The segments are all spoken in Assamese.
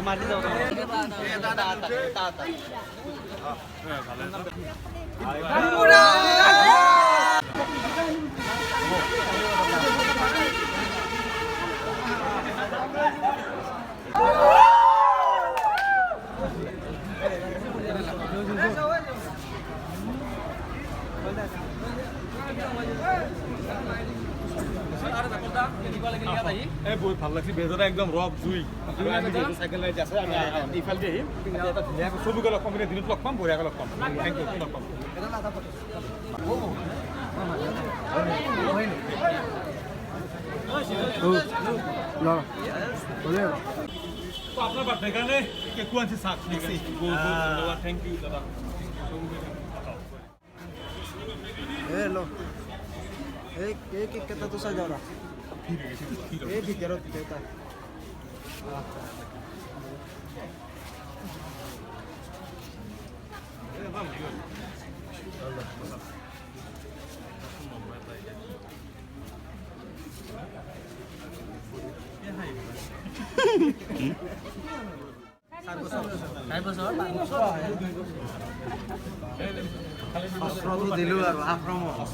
মাটি দাও বহুত ভাল লাগছে বেজটা একদম ৰব জুই চাইকেল আছে আমি ইফালে আহিম এটা ধুনীয়াকৈ চবকে লগ পাম দিনত লগ পাম বঢ়িয়াকৈ লগ পাম থেংক ইউ লগ পাম আপনার বার্থডে কারণে কেকু আনছি সাক নিছি ধন্যবাদ থ্যাংক ইউ দাদা ए लो एक एक एक कितना तो सजा रहा ये भी करो देता Astro di luar, Afromo.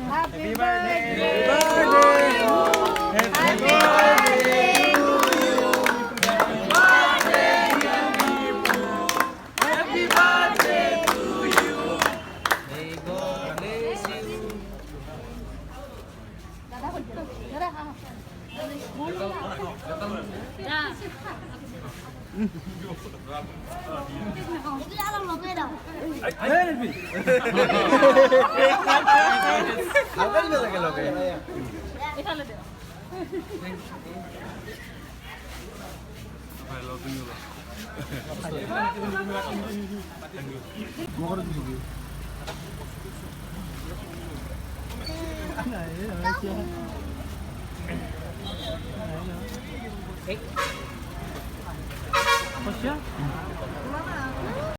Happy birthday! Happy birthday! Happy birthday to you. May God bless you. Apa sih?